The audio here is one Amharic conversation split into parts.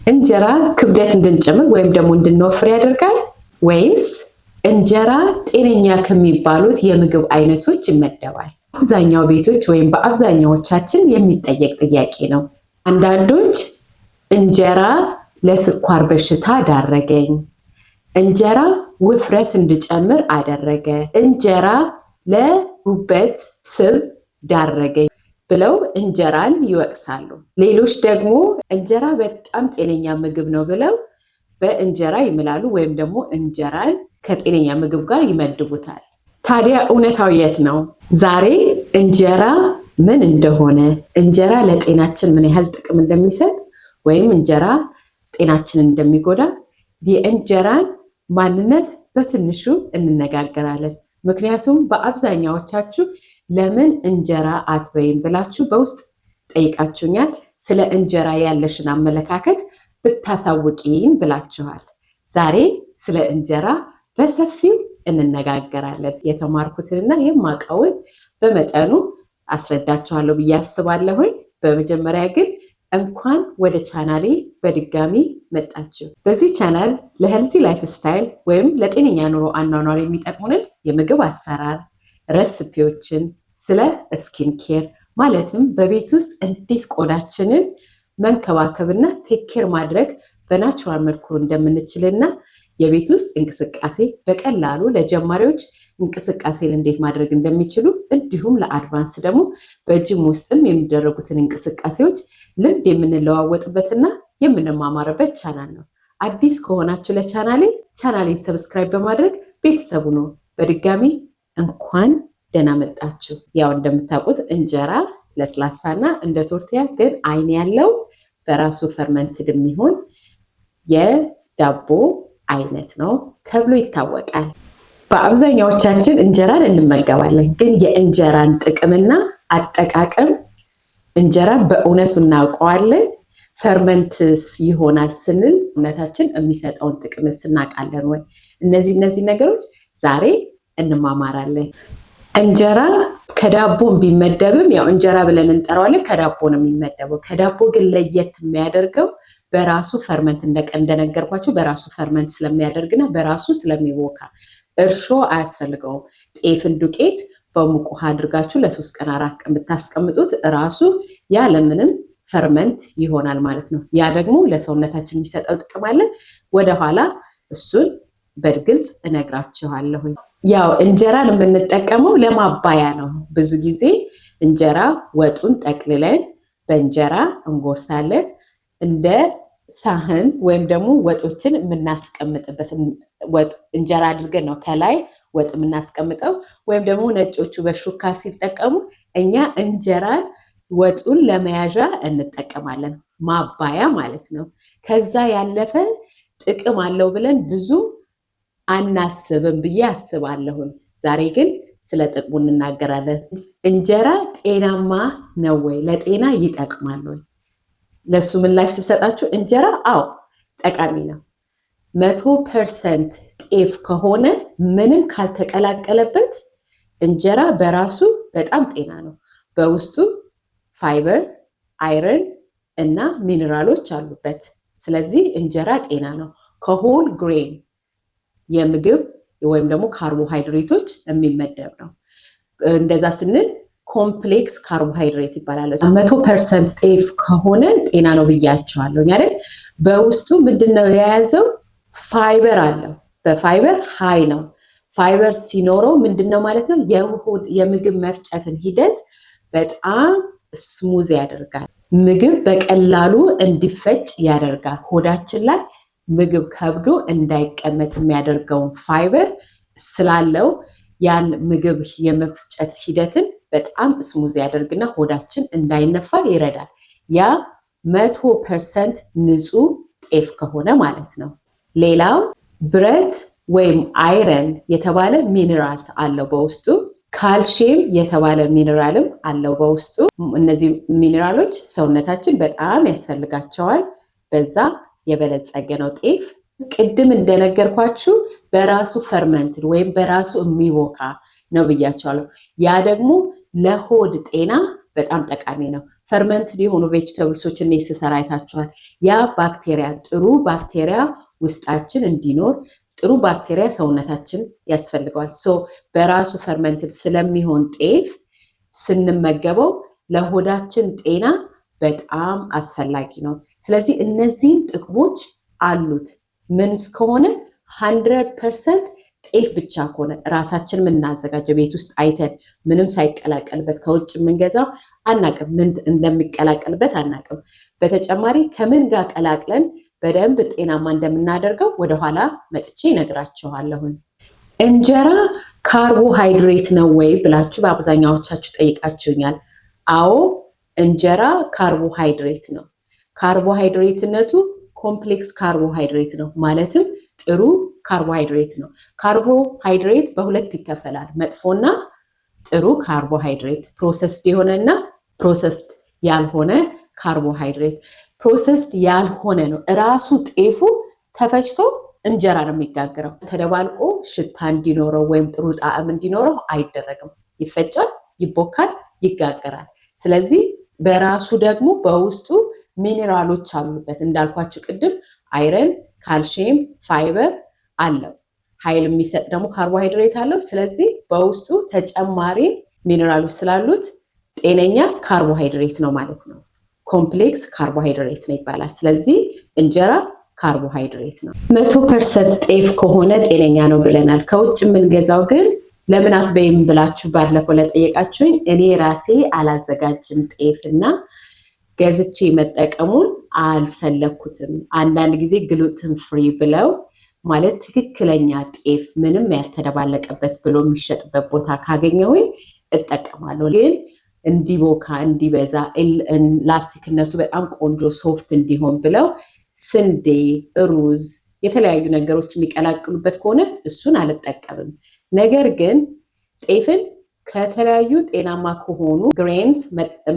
እንጀራ ክብደት እንድንጨምር ወይም ደግሞ እንድንወፍር ያደርጋል ወይስ እንጀራ ጤነኛ ከሚባሉት የምግብ አይነቶች ይመደባል? አብዛኛው ቤቶች ወይም በአብዛኛዎቻችን የሚጠየቅ ጥያቄ ነው። አንዳንዶች እንጀራ ለስኳር በሽታ ዳረገኝ፣ እንጀራ ውፍረት እንድጨምር አደረገ፣ እንጀራ ለጉበት ስብ ዳረገኝ ብለው እንጀራን ይወቅሳሉ። ሌሎች ደግሞ እንጀራ በጣም ጤነኛ ምግብ ነው ብለው በእንጀራ ይምላሉ ወይም ደግሞ እንጀራን ከጤነኛ ምግብ ጋር ይመድቡታል። ታዲያ እውነታው የት ነው? ዛሬ እንጀራ ምን እንደሆነ፣ እንጀራ ለጤናችን ምን ያህል ጥቅም እንደሚሰጥ ወይም እንጀራ ጤናችንን እንደሚጎዳ የእንጀራን ማንነት በትንሹ እንነጋገራለን። ምክንያቱም በአብዛኛዎቻችሁ ለምን እንጀራ አትበይም ብላችሁ በውስጥ ጠይቃችሁኛል። ስለ እንጀራ ያለሽን አመለካከት ብታሳውቂን ብላችኋል። ዛሬ ስለ እንጀራ በሰፊው እንነጋገራለን። የተማርኩትንና የማውቀውን በመጠኑ አስረዳችኋለሁ ብዬ አስባለሁኝ። በመጀመሪያ ግን እንኳን ወደ ቻናሌ በድጋሚ መጣችሁ። በዚህ ቻናል ለሄልዚ ላይፍ ስታይል ወይም ለጤነኛ ኑሮ አኗኗር የሚጠቅሙንን የምግብ አሰራር ረሲፒዎችን፣ ስለ ስኪን ኬር ማለትም በቤት ውስጥ እንዴት ቆዳችንን መንከባከብና ቴክኬር ማድረግ በናቹራል መልኩ እንደምንችልና የቤት ውስጥ እንቅስቃሴ በቀላሉ ለጀማሪዎች እንቅስቃሴን እንዴት ማድረግ እንደሚችሉ እንዲሁም ለአድቫንስ ደግሞ በጂም ውስጥም የሚደረጉትን እንቅስቃሴዎች ልምድ የምንለዋወጥበትና የምንማማርበት ቻናል ነው። አዲስ ከሆናችሁ ቻናሌን ሰብስክራይብ በማድረግ ቤተሰቡ ነው። በድጋሚ እንኳን ደህና መጣችሁ። ያው እንደምታውቁት እንጀራ ለስላሳና እንደ ቶርቲያ ግን አይን ያለው በራሱ ፈርመንትድ የሚሆን የዳቦ አይነት ነው ተብሎ ይታወቃል። በአብዛኛዎቻችን እንጀራን እንመገባለን፣ ግን የእንጀራን ጥቅምና አጠቃቀም እንጀራን በእውነቱ እናውቀዋለን? ፈርመንትስ ይሆናል ስንል እውነታችን የሚሰጠውን ጥቅምስ እናውቃለን ወይ? እነዚህ ነገሮች ዛሬ እንማማራለን። እንጀራ ከዳቦን ቢመደብም ያው እንጀራ ብለን እንጠራዋለን፣ ከዳቦ ነው የሚመደበው። ከዳቦ ግን ለየት የሚያደርገው በራሱ ፈርመንት እንደነገርኳችሁ በራሱ ፈርመንት ስለሚያደርግና በራሱ ስለሚቦካ እርሾ አያስፈልገውም። ጤፍን ዱቄት በሙቅ ውሃ አድርጋችሁ ለ3 ቀን 4 ቀን ብታስቀምጡት ራሱ ያለምንም ፈርመንት ይሆናል ማለት ነው። ያ ደግሞ ለሰውነታችን የሚሰጠው ጥቅም አለ። ወደኋላ እሱን በግልጽ እነግራችኋለሁ። ያው እንጀራን የምንጠቀመው ለማባያ ነው። ብዙ ጊዜ እንጀራ ወጡን ጠቅልለን በእንጀራ እንጎርሳለን። እንደ ሳህን ወይም ደግሞ ወጦችን የምናስቀምጥበት እንጀራ አድርገን ነው ከላይ ወጥ የምናስቀምጠው። ወይም ደግሞ ነጮቹ በሹካ ሲጠቀሙ፣ እኛ እንጀራን ወጡን ለመያዣ እንጠቀማለን። ማባያ ማለት ነው። ከዛ ያለፈ ጥቅም አለው ብለን ብዙ አናስብም ብዬ አስባለሁኝ። ዛሬ ግን ስለ ጥቅሙ እንናገራለን። እንጀራ ጤናማ ነው ወይ? ለጤና ይጠቅማል ወይ? ለሱ ምላሽ ስሰጣችሁ እንጀራ አዎ ጠቃሚ ነው። 100% ጤፍ ከሆነ ምንም ካልተቀላቀለበት እንጀራ በራሱ በጣም ጤና ነው። በውስጡ ፋይበር፣ አይረን እና ሚነራሎች አሉበት። ስለዚህ እንጀራ ጤና ነው። ከሆል ግሬን የምግብ ወይም ደግሞ ካርቦሃይድሬቶች የሚመደብ ነው። እንደዛ ስንል ኮምፕሌክስ ካርቦሃይድሬት ይባላል። 100% ጤፍ ከሆነ ጤና ነው ብያቸዋለሁ አይደል? በውስጡ ምንድነው የያዘው? ፋይበር አለው። በፋይበር ሃይ ነው። ፋይበር ሲኖረው ምንድነው ማለት ነው? የምግብ መፍጨትን ሂደት በጣም ስሙዝ ያደርጋል። ምግብ በቀላሉ እንዲፈጭ ያደርጋል። ሆዳችን ላይ ምግብ ከብዶ እንዳይቀመጥ የሚያደርገውን ፋይበር ስላለው ያን ምግብ የመፍጨት ሂደትን በጣም ስሙዝ ያደርግና ሆዳችን እንዳይነፋ ይረዳል። ያ 100% ንጹህ ጤፍ ከሆነ ማለት ነው። ሌላው ብረት ወይም አይረን የተባለ ሚነራል አለው በውስጡ። ካልሲየም የተባለ ሚነራልም አለው በውስጡ። እነዚህ ሚነራሎች ሰውነታችን በጣም ያስፈልጋቸዋል። በዛ የበለጸገ ነው ጤፍ። ቅድም እንደነገርኳችሁ በራሱ ፈርመንትን ወይም በራሱ የሚቦካ ነው ብያቸዋለሁ። ያ ደግሞ ለሆድ ጤና በጣም ጠቃሚ ነው። ፈርመንትድ የሆኑ ቬጂተብልሶች እኔ ስሰራ አይታችኋል። ያ ባክቴሪያ ጥሩ ባክቴሪያ ውስጣችን እንዲኖር ጥሩ ባክቴሪያ ሰውነታችን ያስፈልገዋል። በራሱ ፈርመንትድ ስለሚሆን ጤፍ ስንመገበው ለሆዳችን ጤና በጣም አስፈላጊ ነው። ስለዚህ እነዚህን ጥቅሞች አሉት። ምን እስከሆነ 100% ጤፍ ብቻ ከሆነ ራሳችን የምናዘጋጀው ቤት ውስጥ አይተን ምንም ሳይቀላቀልበት ከውጭ የምንገዛው አናቅም፣ ምን እንደሚቀላቀልበት አናቅም። በተጨማሪ ከምን ጋር ቀላቅለን በደንብ ጤናማ እንደምናደርገው ወደኋላ መጥቼ እነግራችኋለሁ። እንጀራ ካርቦሃይድሬት ነው ወይ ብላችሁ በአብዛኛዎቻችሁ ጠይቃችሁኛል። አዎ እንጀራ ካርቦሃይድሬት ነው። ካርቦሃይድሬትነቱ ኮምፕሌክስ ካርቦሃይድሬት ነው፣ ማለትም ጥሩ ካርቦሃይድሬት ነው። ካርቦሃይድሬት በሁለት ይከፈላል፣ መጥፎና ጥሩ ካርቦሃይድሬት፣ ፕሮሰስድ የሆነና ፕሮሰስድ ያልሆነ ካርቦሃይድሬት። ፕሮሰስድ ያልሆነ ነው እራሱ ጤፉ ተፈጭቶ እንጀራ ነው የሚጋገረው። ተደባልቆ ሽታ እንዲኖረው ወይም ጥሩ ጣዕም እንዲኖረው አይደረግም። ይፈጫል፣ ይቦካል፣ ይጋገራል። ስለዚህ በራሱ ደግሞ በውስጡ ሚኔራሎች አሉበት። እንዳልኳችሁ ቅድም አይረን፣ ካልሽየም፣ ፋይበር አለው። ኃይል የሚሰጥ ደግሞ ካርቦሃይድሬት አለው። ስለዚህ በውስጡ ተጨማሪ ሚኔራሎች ስላሉት ጤነኛ ካርቦሃይድሬት ነው ማለት ነው። ኮምፕሌክስ ካርቦሃይድሬት ነው ይባላል። ስለዚህ እንጀራ ካርቦሃይድሬት ነው። 100% ጤፍ ከሆነ ጤነኛ ነው ብለናል። ከውጭ የምንገዛው ግን ለምን አትበይም ብላችሁ ባለፈው ለጠየቃችሁኝ እኔ ራሴ አላዘጋጅም ጤፍና ገዝቼ መጠቀሙን አልፈለኩትም። አንዳንድ ጊዜ ግሉተን ፍሪ ብለው ማለት ትክክለኛ ጤፍ ምንም ያልተደባለቀበት ብሎ የሚሸጥበት ቦታ ካገኘሁኝ እጠቀማለሁ። ግን እንዲቦካ እንዲበዛ ላስቲክነቱ በጣም ቆንጆ ሶፍት እንዲሆን ብለው ስንዴ፣ ሩዝ፣ የተለያዩ ነገሮች የሚቀላቅሉበት ከሆነ እሱን አልጠቀምም። ነገር ግን ጤፍን ከተለያዩ ጤናማ ከሆኑ ግሬንስ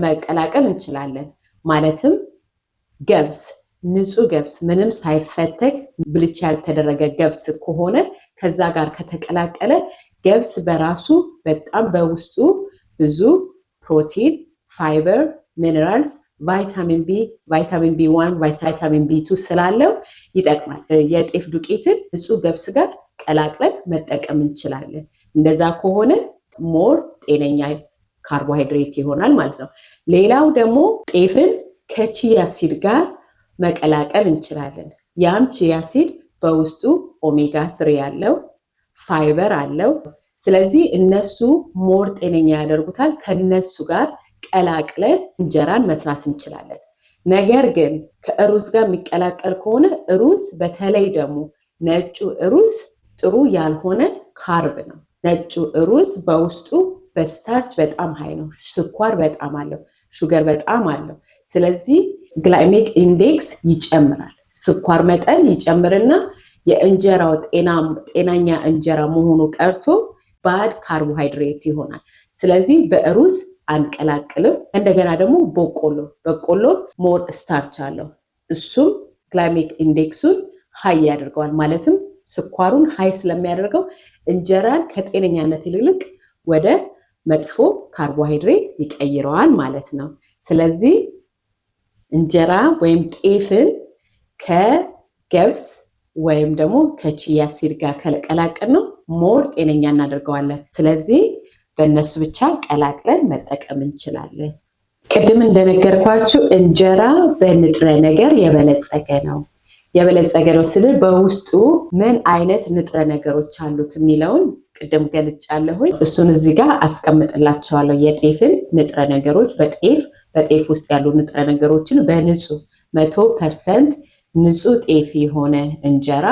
መቀላቀል እንችላለን። ማለትም ገብስ፣ ንጹህ ገብስ ምንም ሳይፈተግ ብልቻ ያልተደረገ ገብስ ከሆነ ከዛ ጋር ከተቀላቀለ ገብስ በራሱ በጣም በውስጡ ብዙ ፕሮቲን፣ ፋይበር፣ ሚነራልስ፣ ቫይታሚን ቢ፣ ቫይታሚን ቢ1፣ ቫይታሚን ቢ2 ስላለው ይጠቅማል። የጤፍ ዱቄትን ንጹህ ገብስ ጋር ቀላቅለን መጠቀም እንችላለን። እንደዛ ከሆነ ሞር ጤነኛ ካርቦሃይድሬት ይሆናል ማለት ነው። ሌላው ደግሞ ጤፍን ከቺያ ሲድ ጋር መቀላቀል እንችላለን። ያም ቺያ ሲድ በውስጡ ኦሜጋ 3 ያለው ፋይበር አለው። ስለዚህ እነሱ ሞር ጤነኛ ያደርጉታል። ከነሱ ጋር ቀላቅለን እንጀራን መስራት እንችላለን። ነገር ግን ከሩዝ ጋር የሚቀላቀል ከሆነ ሩዝ፣ በተለይ ደግሞ ነጩ ሩዝ ጥሩ ያልሆነ ካርብ ነው። ነጩ ሩዝ በውስጡ በስታርች በጣም ሃይ ነው። ስኳር በጣም አለው፣ ሹገር በጣም አለው። ስለዚህ ግላይሜክ ኢንዴክስ ይጨምራል። ስኳር መጠን ይጨምርና የእንጀራው ጤናኛ እንጀራ መሆኑ ቀርቶ ባድ ካርቦሃይድሬት ይሆናል። ስለዚህ በሩዝ አንቀላቅልም። እንደገና ደግሞ በቆሎ ሞር ስታርች አለው። እሱም ግላይሜክ ኢንዴክሱን ሃይ ያደርገዋል። ማለትም ስኳሩን ሃይ ስለሚያደርገው እንጀራን ከጤነኛነት ይልቅ ወደ መጥፎ ካርቦሃይድሬት ይቀይረዋል ማለት ነው። ስለዚህ እንጀራ ወይም ጤፍን ከገብስ ወይም ደግሞ ከቺያ ሲድ ጋር ከቀላቀል ነው ሞር ጤነኛ እናደርገዋለን። ስለዚህ በእነሱ ብቻ ቀላቅለን መጠቀም እንችላለን። ቅድም እንደነገርኳችሁ እንጀራ በንጥረ ነገር የበለጸገ ነው። የበለጸገ ነው ስል በውስጡ ምን አይነት ንጥረ ነገሮች አሉት የሚለውን ቅድም ገልጫለሁኝ። እሱን እዚህ ጋር አስቀምጥላችኋለሁ። የጤፍን ንጥረ ነገሮች በጤፍ ውስጥ ያሉ ንጥረ ነገሮችን በንጹህ 100% ንጹህ ጤፍ የሆነ እንጀራ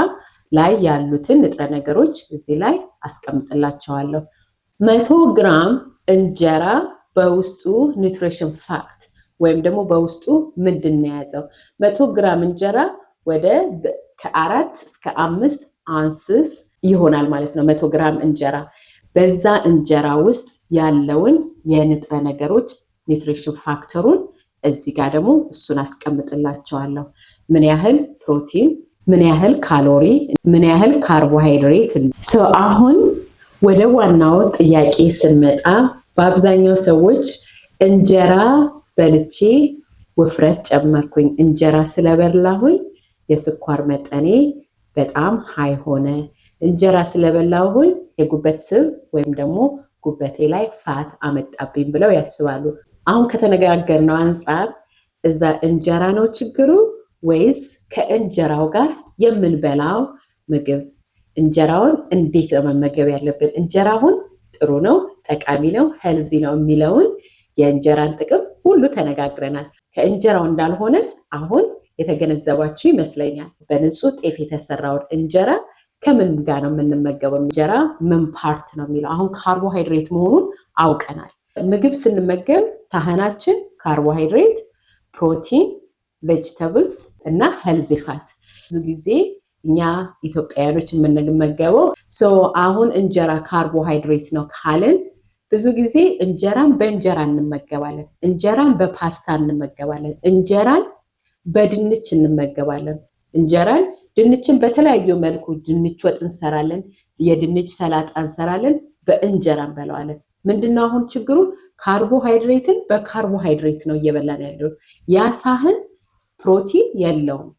ላይ ያሉትን ንጥረ ነገሮች እዚህ ላይ አስቀምጥላችኋለሁ። 100 ግራም እንጀራ በውስጡ ኒውትሪሽን ፋክት ወይም ደግሞ በውስጡ ምንድን ነው የያዘው? 100 ግራም እንጀራ ወደ ከ4 እስከ 5 አንስስ ይሆናል ማለት ነው። 100 ግራም እንጀራ በዛ እንጀራ ውስጥ ያለውን የንጥረ ነገሮች ኒውትሪሽን ፋክተሩን እዚህ ጋር ደግሞ እሱን አስቀምጥላችኋለሁ። ምን ያህል ፕሮቲን፣ ምን ያህል ካሎሪ፣ ምን ያህል ካርቦሃይድሬት። አሁን ወደ ዋናው ጥያቄ ስንመጣ በአብዛኛው ሰዎች እንጀራ በልቼ ውፍረት ጨመርኩኝ። እንጀራ ስለበላሁኝ የስኳር መጠኔ በጣም ሃይ ሆነ። እንጀራ ስለበላሁኝ የጉበት ስብ ወይም ደግሞ ጉበቴ ላይ ፋት አመጣብኝ ብለው ያስባሉ። አሁን ከተነጋገርነው አንጻር እዛ እንጀራ ነው ችግሩ ወይስ ከእንጀራው ጋር የምንበላው ምግብ? እንጀራውን እንዴት ነው መመገብ ያለብን? እንጀራውን ጥሩ ነው፣ ጠቃሚ ነው፣ ሄልዚ ነው የሚለውን የእንጀራን ጥቅም ሁሉ ተነጋግረናል። ከእንጀራው እንዳልሆነ አሁን የተገነዘባችሁ ይመስለኛል። በንጹህ ጤፍ የተሰራውን እንጀራ ከምን ጋር ነው የምንመገበው? እንጀራ ምን ፓርት ነው የሚለው አሁን ካርቦሃይድሬት መሆኑን አውቀናል። ምግብ ስንመገብ ሳህናችን ካርቦሃይድሬት፣ ፕሮቲን፣ ቬጅተብልስ እና ሄልዚ ፋት። ብዙ ጊዜ እኛ ኢትዮጵያውያኖች የምንመገበው አሁን እንጀራ ካርቦሃይድሬት ነው ካልን ብዙ ጊዜ እንጀራን በእንጀራ እንመገባለን፣ እንጀራን በፓስታ እንመገባለን፣ እንጀራን በድንች እንመገባለን። እንጀራን ድንችን በተለያዩ መልኩ ድንች ወጥ እንሰራለን፣ የድንች ሰላጣ እንሰራለን፣ በእንጀራ እንበላዋለን። ምንድነው አሁን ችግሩ? ካርቦሃይድሬትን በካርቦሃይድሬት ነው እየበላን ያለው። ያ ሳህን ፕሮቲን የለውም፣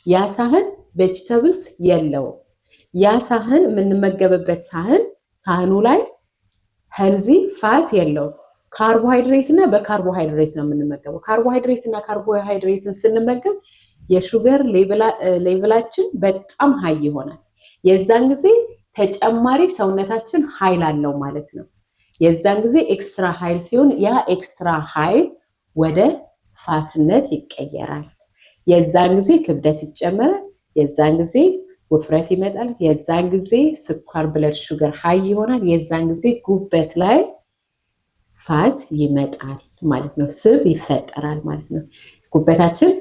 ያ ሳህን ቬጅተብልስ የለውም። ያ ሳህን የምንመገብበት ሳህኑ ላይ ሄልዚ ፋት የለውም። ካርቦሃይድሬት እና በካርቦሃይድሬት ነው የምንመገበው። ካርቦሃይድሬት እና ካርቦሃይድሬትን ስንመገብ የሹገር ሌቭላችን በጣም ሀይ ይሆናል። የዛን ጊዜ ተጨማሪ ሰውነታችን ኃይል አለው ማለት ነው። የዛን ጊዜ ኤክስትራ ኃይል ሲሆን ያ ኤክስትራ ኃይል ወደ ፋትነት ይቀየራል። የዛን ጊዜ ክብደት ይጨመራል። የዛን ጊዜ ውፍረት ይመጣል። የዛን ጊዜ ስኳር ብለድ ሹገር ሀይ ይሆናል። የዛን ጊዜ ጉበት ላይ ፋት ይመጣል ማለት ነው። ስብ ይፈጠራል ማለት ነው። ጉበታችን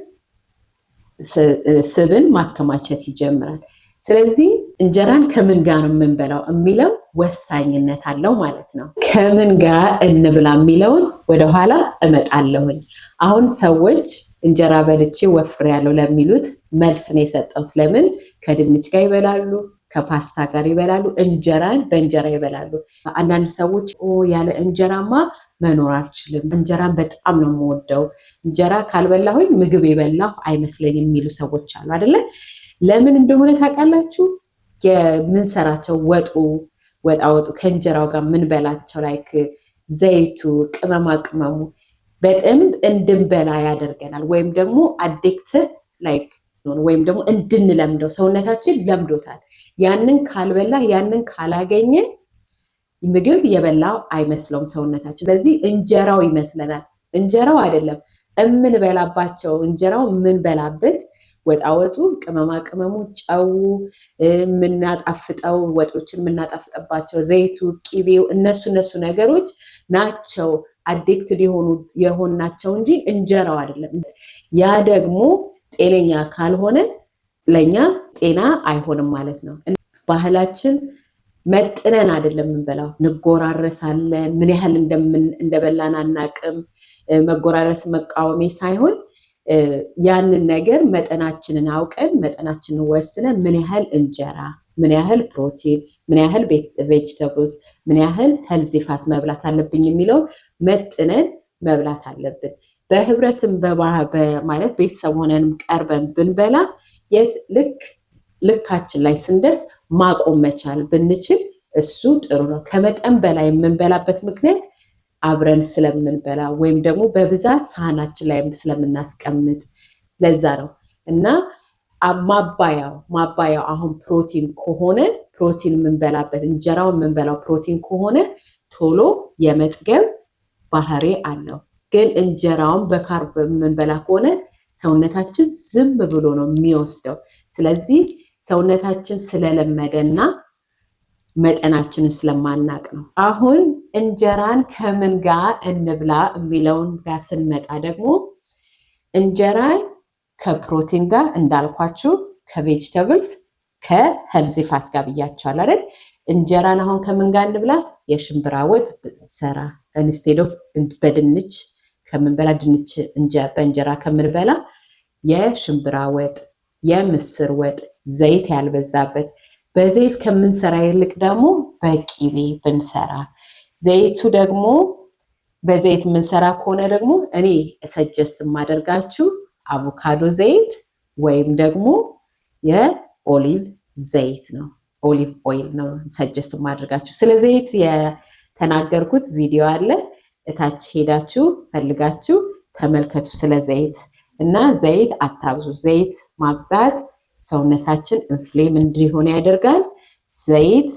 ስብን ማከማቸት ይጀምራል። ስለዚህ እንጀራን ከምን ጋር ነው የምንበላው የሚለው ወሳኝነት አለው ማለት ነው። ከምን ጋር እንብላ የሚለውን ወደኋላ እመጣለሁኝ። አሁን ሰዎች እንጀራ በልቼ ወፍሬያለሁ ለሚሉት መልስ ነው የሰጠሁት። ለምን ከድንች ጋር ይበላሉ፣ ከፓስታ ጋር ይበላሉ፣ እንጀራን በእንጀራ ይበላሉ። አንዳንድ ሰዎች ያለ እንጀራማ መኖር አልችልም፣ እንጀራን በጣም ነው የምወደው፣ እንጀራ ካልበላሁኝ ምግብ የበላሁ አይመስለኝም የሚሉ ሰዎች አሉ አይደለ? ለምን እንደሆነ ታውቃላችሁ? የምንሰራቸው ወጣወጡ ከእንጀራው ጋር ምንበላቸው ላይክ ዘይቱ፣ ቅመማ ቅመሙ በደንብ እንድንበላ ያደርገናል። ወይም ደግሞ አዲክት ላይክ ወይም ደግሞ እንድንለምደው ሰውነታችን ለምዶታል። ያንን ካልበላ ያንን ካላገኘ ምግብ የበላው አይመስለውም ሰውነታችን። ስለዚህ እንጀራው ይመስለናል። እንጀራው አይደለም እምንበላባቸው። እንጀራው የምንበላበት ወጣወጡ፣ ቅመማ ቅመሙ፣ ጨው፣ የምናጣፍጠው ወጦችን የምናጣፍጠባቸው ዘይቱ፣ ቂቤው እነሱ ነገሮች ናቸው አዲክትድ የሆናቸው እንጂ እንጀራው አይደለም። ያ ደግሞ ጤነኛ ካልሆነ ለኛ ጤና አይሆንም ማለት ነው። ባህላችን መጥነን አይደለም የምንበላው፣ እንጎራረሳለን። ምን ያህል እንደበላን አናቅም። መጎራረስ መቃወሜ ሳይሆን ያንን ነገር መጠናችንን አውቀን መጠናችንን ወስነን ምን ያህል እንጀራ፣ ምን ያህል ፕሮቲን፣ ምን ያህል ቬጅተብልስ፣ ምን ያህል ሄልዚ ፋት መብላት አለብኝ የሚለው መጥነን መብላት አለብን። በህብረትም ማለት ቤተሰብ ሆነንም ቀርበን ብንበላ ልካችን ላይ ስንደርስ ማቆም መቻል ብንችል እሱ ጥሩ ነው። ከመጠን በላይ የምንበላበት ምክንያት አብረን ስለምንበላ ወይም ደግሞ በብዛት ሳህናችን ላይ ስለምናስቀምጥ ለዛ ነው። እና ማባያው አሁን ፕሮቲን ከሆነ ፕሮቲን የምንበላበት እንጀራው የምንበላው ፕሮቲን ከሆነ ቶሎ የመጥገብ ባህሪ አለው። ግን እንጀራውን በካርብ የምንበላ ከሆነ ሰውነታችን ዝም ብሎ ነው የሚወስደው። ስለዚህ ሰውነታችን ስለለመደና መጠናችንን ስለማናቅ ነው። አሁን እንጀራን ከምን ጋር እንብላ የሚለውን ጋር ስንመጣ ደግሞ እንጀራን ከፕሮቲን ጋር እንዳልኳችሁ ከቬጅተብልስ ከሄልዚ ፋት ጋር ብያቸዋል አይደል? እንጀራን አሁን ከምን ጋር እንብላ? የሽምብራ ወጥ ሰራ ኢንስቴድ ኦፍ በድንች ከምንበላ ድንች በእንጀራ ከምንበላ የሽምብራ ወጥ፣ የምስር ወጥ ዘይት ያልበዛበት በዘይት ከምንሰራ ይልቅ ደግሞ በቂቤ ብንሰራ ዘይቱ ደግሞ በዘይት የምንሰራ ከሆነ ደግሞ እኔ ሰጀስት የማደርጋችሁ አቮካዶ ዘይት ወይም ደግሞ የኦሊቭ ዘይት ነው። ኦሊቭ ኦይል ነው ሰጀስት የማደርጋችሁ። ስለ ዘይት የተናገርኩት ቪዲዮ አለ፣ እታች ሄዳችሁ ፈልጋችሁ ተመልከቱ ስለ ዘይት። እና ዘይት አታብዙ። ዘይት ማብዛት ሰውነታችን ኢንፍሌም እንዲሆን ያደርጋል። ዘይት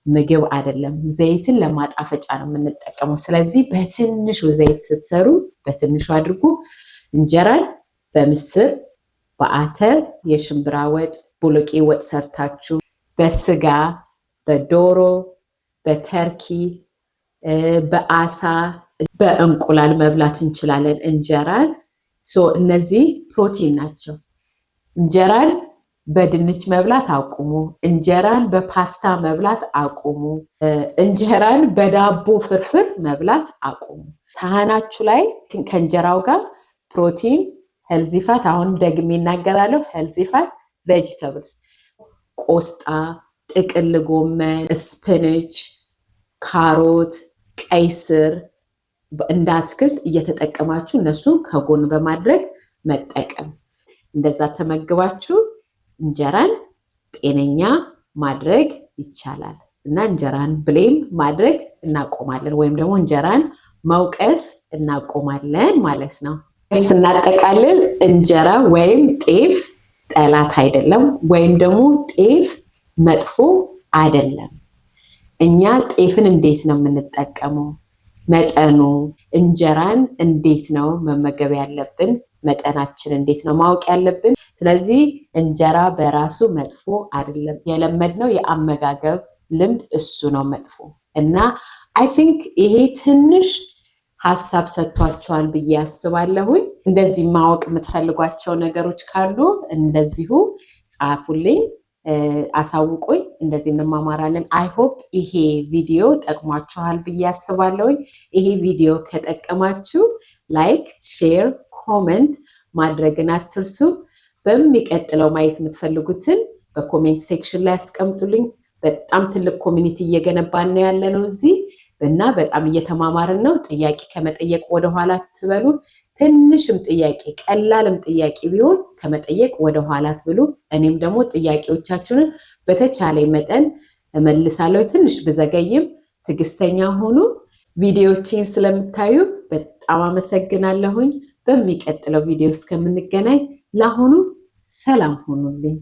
ምግብ አይደለም፣ ዘይትን ለማጣፈጫ ነው የምንጠቀመው። ስለዚህ በትንሹ ዘይት ስትሰሩ በትንሹ አድርጉ። እንጀራን በምስር፣ በአተር፣ የሽምብራ ወጥ፣ ቦሎቄ ወጥ ሰርታችሁ በስጋ፣ በዶሮ፣ በተርኪ፣ በአሳ፣ በእንቁላል መብላት እንችላለን እንጀራን። እነዚህ ፕሮቲን ናቸው። እንጀራን በድንች መብላት አቁሙ። እንጀራን በፓስታ መብላት አቁሙ። እንጀራን በዳቦ ፍርፍር መብላት አቁሙ። ሳህናችሁ ላይ ከእንጀራው ጋር ፕሮቲን፣ ሄልዚ ፋት፣ አሁን ደግሜ እናገራለሁ፣ ሄልዚ ፋት ቬጂተብልስ፣ ቆስጣ፣ ጥቅል ጎመን፣ ስፒንች፣ ካሮት፣ ቀይ ስር እንደ አትክልት እየተጠቀማችሁ እነሱን ከጎን በማድረግ መጠቀም። እንደዛ ተመግባችሁ እንጀራን ጤነኛ ማድረግ ይቻላል። እና እንጀራን ብሌም ማድረግ እናቆማለን፣ ወይም ደግሞ እንጀራን መውቀስ እናቆማለን ማለት ነው። ስናጠቃልል እንጀራ ወይም ጤፍ ጠላት አይደለም፣ ወይም ደግሞ ጤፍ መጥፎ አይደለም። እኛ ጤፍን እንዴት ነው የምንጠቀመው? መጠኑ፣ እንጀራን እንዴት ነው መመገብ ያለብን? መጠናችን እንዴት ነው ማወቅ ያለብን? ስለዚህ እንጀራ በራሱ መጥፎ አይደለም። የለመድነው የአመጋገብ ልምድ እሱ ነው መጥፎ። እና አይ ቲንክ ይሄ ትንሽ ሀሳብ ሰጥቷቸዋል ብዬ አስባለሁኝ። እንደዚህ ማወቅ የምትፈልጓቸው ነገሮች ካሉ እንደዚሁ ጻፉልኝ፣ አሳውቁኝ። እንደዚህ እንማማራለን። አይ ሆፕ ይሄ ቪዲዮ ጠቅሟችኋል ብዬ አስባለሁኝ። ይሄ ቪዲዮ ከጠቀማችሁ ላይክ፣ ሼር፣ ኮሜንት ማድረግን አትርሱ። በሚቀጥለው ማየት የምትፈልጉትን በኮሜንት ሴክሽን ላይ አስቀምጡልኝ። በጣም ትልቅ ኮሚኒቲ እየገነባን ነው ያለነው እዚህ እና በጣም እየተማማርን ነው። ጥያቄ ከመጠየቅ ወደኋላ ትበሉ። ትንሽም ጥያቄ ቀላልም ጥያቄ ቢሆን ከመጠየቅ ወደኋላ ትብሉ። እኔም ደግሞ ጥያቄዎቻችሁን በተቻለ መጠን እመልሳለሁ። ትንሽ ብዘገይም ትዕግስተኛ ሆኑ። ቪዲዮዎችን ስለምታዩ በጣም አመሰግናለሁኝ። በሚቀጥለው ቪዲዮ እስከምንገናኝ ለአሁኑ ሰላም ሁኑልኝ።